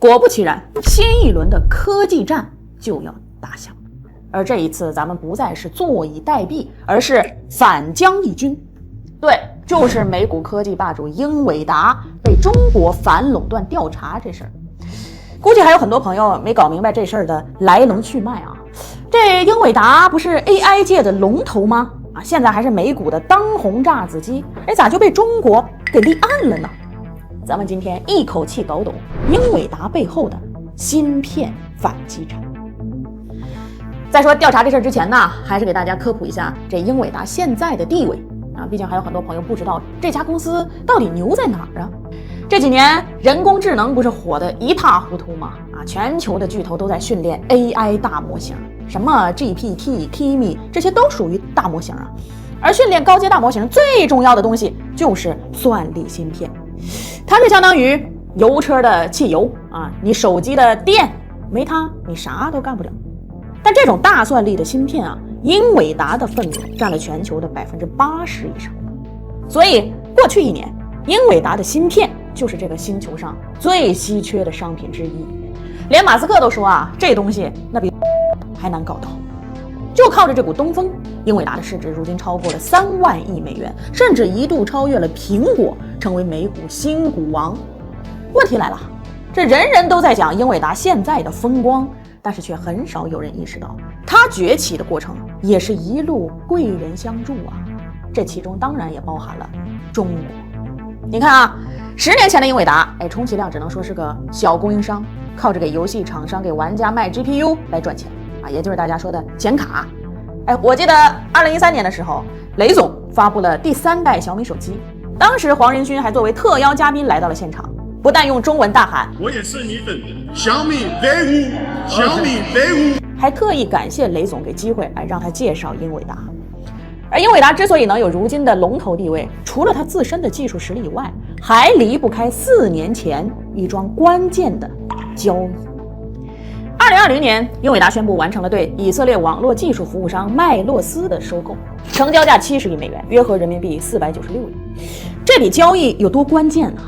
果不其然，新一轮的科技战就要打响，而这一次咱们不再是坐以待毙，而是反将一军。对，就是美股科技霸主英伟达被中国反垄断调查这事儿。估计还有很多朋友没搞明白这事儿的来龙去脉啊。这英伟达不是 AI 界的龙头吗？现在还是美股的当红炸子鸡，咋就被中国给立案了呢？咱们今天一口气搞懂英伟达背后的芯片反击战。在说调查这事之前呢，还是给大家科普一下这英伟达现在的地位啊，毕竟还有很多朋友不知道这家公司到底牛在哪儿啊。这几年人工智能不是火得一塌糊涂吗？全球的巨头都在训练 AI 大模型，什么 GPT、Kimi 这些都属于大模型啊。而训练高阶大模型最重要的东西就是算力芯片，它就相当于油车的汽油啊，你手机的电，没它你啥都干不了。但这种大算力的芯片啊，英伟达的份额占了全球的80%以上，所以过去1年，英伟达的芯片就是这个星球上最稀缺的商品之一。连马斯克都说啊，这东西那比还难搞到。就靠着这股东风，英伟达的市值如今超过了3万亿美元，甚至一度超越了苹果，成为美股新股王。问题来了，这人人都在讲英伟达现在的风光，但是却很少有人意识到，它崛起的过程也是一路贵人相助啊。这其中当然也包含了中国。你看啊，10年前的英伟达，充其量只能说是个小供应商，靠着给游戏厂商给玩家卖 GPU 来赚钱啊，也就是大家说的显卡。我记得2013年的时候，雷总发布了第3代小米手机，当时黄仁勋还作为特邀嘉宾来到了现场，不但用中文大喊我也是你粉小米威武，小米威武，还特意感谢雷总给机会让他介绍英伟达。而英伟达之所以能有如今的龙头地位，除了它自身的技术实力以外，还离不开4年前一桩关键的交易。2020年，英伟达宣布完成了对以色列网络技术服务商麦洛斯的收购，成交价70亿美元，约合人民币496亿。这笔交易有多关键呢？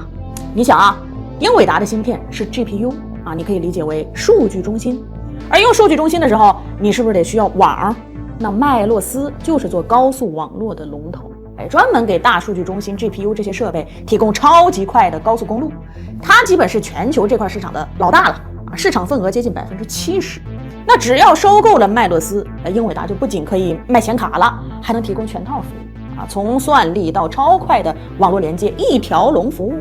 你想啊，英伟达的芯片是 GPU 啊，你可以理解为数据中心。而用数据中心的时候，你是不是得需要网？那麦洛斯就是做高速网络的龙头，专门给大数据中心 GPU 这些设备提供超级快的高速公路。它基本是全球这块市场的老大了，市场份额接近70%。那只要收购了麦洛斯，英伟达就不仅可以卖显卡了，还能提供全套服务啊，从算力到超快的网络连接，一条龙服务。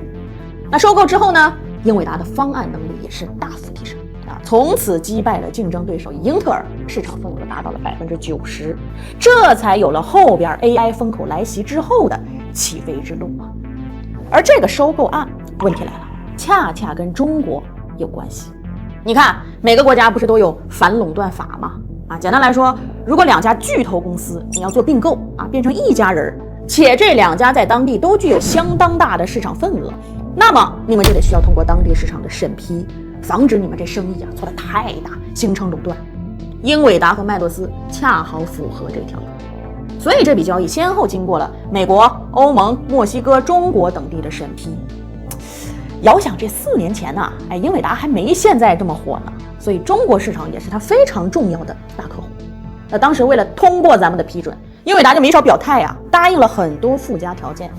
那收购之后呢，英伟达的方案能力也是大幅提升啊，从此击败了竞争对手英特尔，市场份额达到了90%，这才有了后边 AI 风口来袭之后的起飞之路啊。而这个收购案，问题来了，恰恰跟中国有关系。你看，每个国家不是都有反垄断法吗？简单来说，如果2家巨头公司你要做并购变成一家人，且这2家在当地都具有相当大的市场份额，那么你们就得需要通过当地市场的审批，防止你们这生意做得太大，形成垄断。英伟达和麦洛斯恰好符合这条，所以这笔交易先后经过了美国、欧盟、墨西哥、中国等地的审批。遥想这4年前呢，英伟达还没现在这么火呢，所以中国市场也是它非常重要的大客户。那当时为了通过咱们的批准，英伟达就没少表态答应了很多附加条件，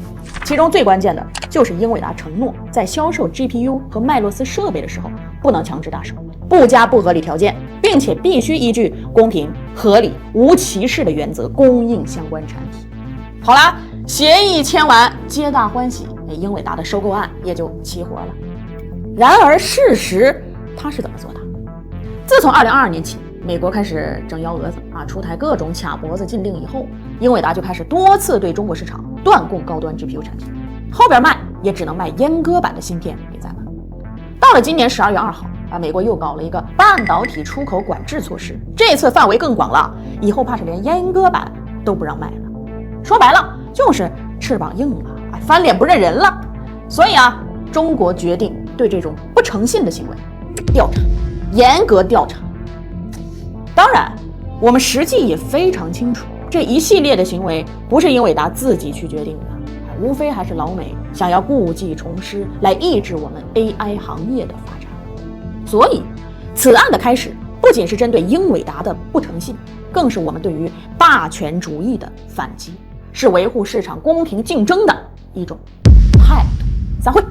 其中最关键的就是英伟达承诺在销售 GPU 和麦洛斯设备的时候，不能强制大手，不加不合理条件，并且必须依据公平、合理、无歧视的原则供应相关产品。好啦，协议签完，皆大欢喜，英伟达的收购案也就齐活了。然而事实它是怎么做的？自从2022年起，美国开始整幺蛾子出台各种卡脖子禁令以后，英伟达就开始多次对中国市场断供高端 GPU 产品，后边卖也只能卖阉割版的芯片给咱们。到了今年12月2号美国又搞了一个半导体出口管制措施，这次范围更广了，以后怕是连阉割版都不让卖了。说白了就是翅膀硬了，翻脸不认人了。所以中国决定对这种不诚信的行为调查，严格调查。当然我们实际也非常清楚，这一系列的行为不是英伟达自己去决定的，无非还是老美想要故技重施，来抑制我们 AI 行业的发展。所以，此案的开始不仅是针对英伟达的不诚信，更是我们对于霸权主义的反击，是维护市场公平竞争的一种态度。散会。